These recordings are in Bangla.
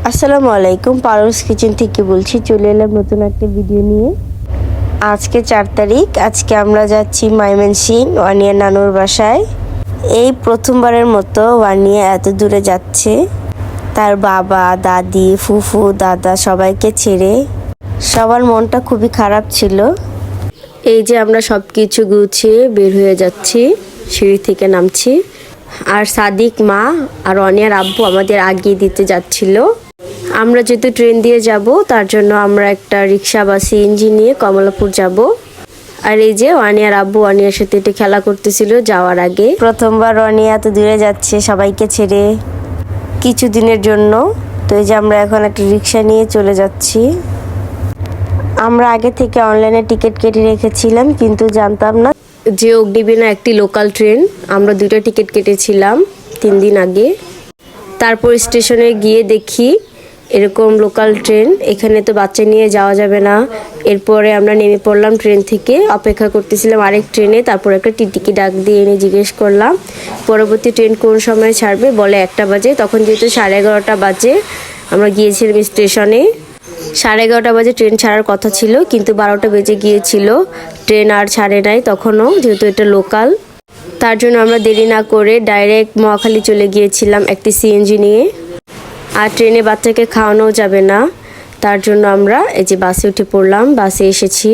আসসালামু আলাইকুম, পারুস কিচেন থেকে বলছি। চলে এলাম নতুন একটা ভিডিও নিয়ে। আজকে 4 তারিখ। আজকে আমরা যাচ্ছি ময়মনসিংহ ওয়ানিয়া নানুর বাসায়। এই প্রথমবারের মতো ওয়ানিয়া এত দূরে যাচ্ছে তার বাবা, দাদি, ফুফু, দাদা সবাইকে ছেড়ে। সবার মনটা খুবই খারাপ ছিল। এই যে আমরা সব কিছু গুছিয়ে বের হয়ে যাচ্ছি, সিঁড়ি থেকে নামছি। আর সাদিক মা আর অনিয়ার আব্বু আমাদের আগিয়ে দিতে যাচ্ছিল। আমরা যেহেতু ট্রেন দিয়ে যাব, তার জন্য আমরা একটা রিক্সা বা সিএনজি নিয়ে কমলাপুর যাব। আর এই যে অনিয়ার আব্বু অনিয়ার সাথে একটু খেলা করতেছিল যাওয়ার আগে। প্রথমবার অনিয়া তো দূরে যাচ্ছে সবাইকে ছেড়ে কিছুদিনের জন্য। তো এই যে আমরা এখন একটা রিক্সা নিয়ে চলে যাচ্ছি। আমরা আগে থেকে অনলাইনে টিকিট কেটে রেখেছিলাম, কিন্তু জানতাম না যে অগ্নিবীণা একটি লোকাল ট্রেন। আমরা 2টা টিকিট কেটেছিলাম 3 দিন আগে। তারপর স্টেশনে গিয়ে দেখি এরকম লোকাল ট্রেন, এখানে তো বাচ্চা নিয়ে যাওয়া যাবে না। এরপরে আমরা নেমে পড়লাম ট্রেন থেকে, অপেক্ষা করতেছিলাম আরেক ট্রেনে। তারপর একটা টিটিকে ডাক দিয়ে এনে জিজ্ঞেস করলাম পরবর্তী ট্রেন কোন সময় ছাড়বে। বলে 1টা বাজে। তখন যেহেতু 11:30 বাজে, আমরা গিয়েছিলাম স্টেশনে। 11:30 বাজে ট্রেন ছাড়ার কথা ছিল, কিন্তু 12টা বেজে গিয়েছিল। ট্রেন আর ছাড়ে নাই তখনও, যেহেতু এটা লোকাল। তার জন্য আমরা দেরি না করে ডাইরেক্ট মহাখালী চলে গিয়েছিলাম একটি সিএনজি নিয়ে। আর ট্রেনে বাচ্চাকে খাওয়ানো যাবে না, তার জন্য আমরা এই যে বাসে উঠে পড়লাম। বাসে এসেছি,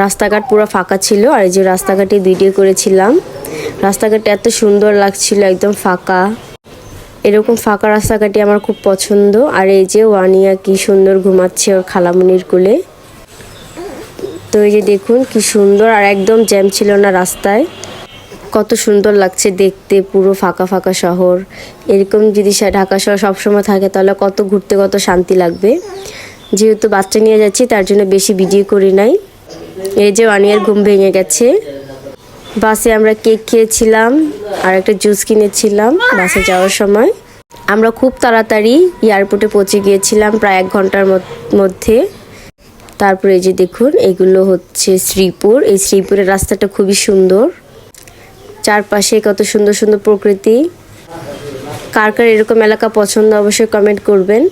রাস্তাঘাট পুরো ফাঁকা ছিল। আর এই যে রাস্তাঘাটে ভিডিও করেছিলাম। রাস্তাঘাটে এত সুন্দর লাগছিল, একদম ফাঁকা। এরকম ফাঁকা রাস্তাঘাটে আমার খুব পছন্দ। আর এই যে ওয়ানিয়া কি সুন্দর ঘুমাচ্ছে ওর খালামুনির কোলে। তো এই যে দেখুন কি সুন্দর, আর একদম জ্যাম ছিল না রাস্তায়। কত সুন্দর লাগছে দেখতে, পুরো ফাঁকা ফাঁকা শহর। এরকম যদি ঢাকা শহর সবসময় থাকে তাহলে কত ঘুরতে কত শান্তি লাগবে। যেহেতু বাচ্চা নিয়ে যাচ্ছি তার জন্য বেশি ভিডিও করি নাই। এই যে ওয়ানিয়ার ঘুম ভেঙে গেছে। বাসে আমরা কেক খেয়েছিলাম আর একটা জুস কিনেছিলাম বাসে যাওয়ার সময়। আমরা খুব তাড়াতাড়ি এয়ারপোর্টে পৌঁছে গিয়েছিলাম, প্রায় 1 ঘন্টার মধ্যে। তারপরে এই যে দেখুন, এগুলো হচ্ছে শ্রীপুর। এই শ্রীপুরের রাস্তাটা খুবই সুন্দর, চারপাশে কত সুন্দর সুন্দর প্রকৃতি। কার কার এরকম এলাকা পছন্দ অবশ্যই কমেন্ট করবেন।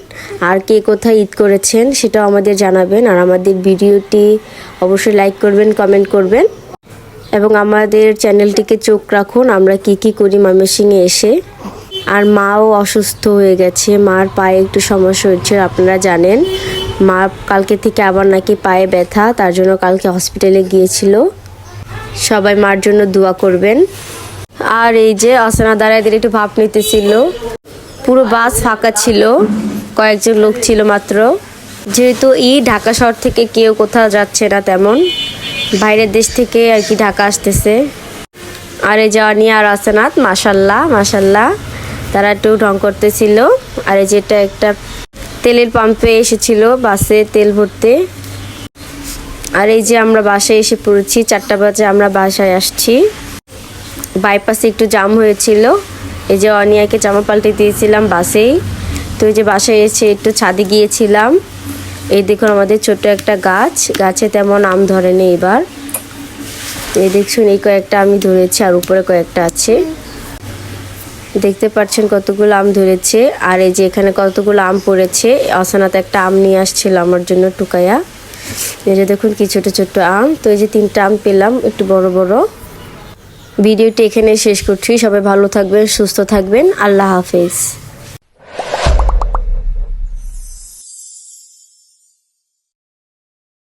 আর কে কোথায় ঈদ করেছেন সেটাও আমাদের জানাবেন। আর আমাদের ভিডিওটি অবশ্যই লাইক করবেন, কমেন্ট করবেন, এবং আমাদের চ্যানেলটিকে চোখ রাখুন আমরা কি কি করি ময়মনসিংহে এসে। আর মাও অসুস্থ হয়ে গেছে, মার পায়ে একটু সমস্যা হচ্ছে, আপনারা জানেন। মা কালকে থেকে আবার নাকি পায়ে ব্যথা, তার জন্য কালকে হসপিটালে গিয়েছিল। সবাই মার জন্য দোয়া করবেন। আর এই যে অসনা দাঁড়ায় একটু ভাব নিতেছিল। পুরো বাস ফাঁকা ছিল, কয়েকজন লোক ছিল মাত্র। যেহেতু ঢাকা শহর থেকে কেউ কোথাও যাচ্ছে না তেমন, বাইরের দেশ থেকে আর কি ঢাকা আসতেছে। আর এই যে অনিয়া আর আসনাত, মাশাল্লাহ মাশাল্লাহ, তারা একটু ঢং করতেছিল। আর এই যেটা একটা তেলের পাম্পে এসেছিল বাসে তেল ভরতে। আর এই যে আমরা বাসায় এসে পড়েছি, 4টা বাজে আমরা বাসায় আসছি। বাইপাসে একটু জাম হয়েছিল, এই যে অনিয়াকে জামা পাল্টে দিয়েছিলাম বাসেই। তো এই যে বাসায় এসে একটু ছাদে গিয়েছিলাম। এই দেখুন আমাদের ছোট একটা গাছ, গাছে তেমন আম ধরেনি এবার। এই দেখুন এই কয়েকটা আমি ধরেছি, আর উপরে কয়েকটা আছে। দেখতে পাচ্ছেন কতগুলো আম ধরেছে। আর এই যে এখানে কতগুলো আম পড়েছে। অসনাতে একটা আম নিয়ে আসছিল আমার জন্য টুকাইয়া। এই যে দেখুন কি ছোট ছোট আম। তো এই যে 3টা আম পেলাম, একটু বড় বড়। ভিডিওটি এখানে শেষ করছি। সবাই ভালো থাকবেন, সুস্থ থাকবেন। আল্লাহ হাফেজ।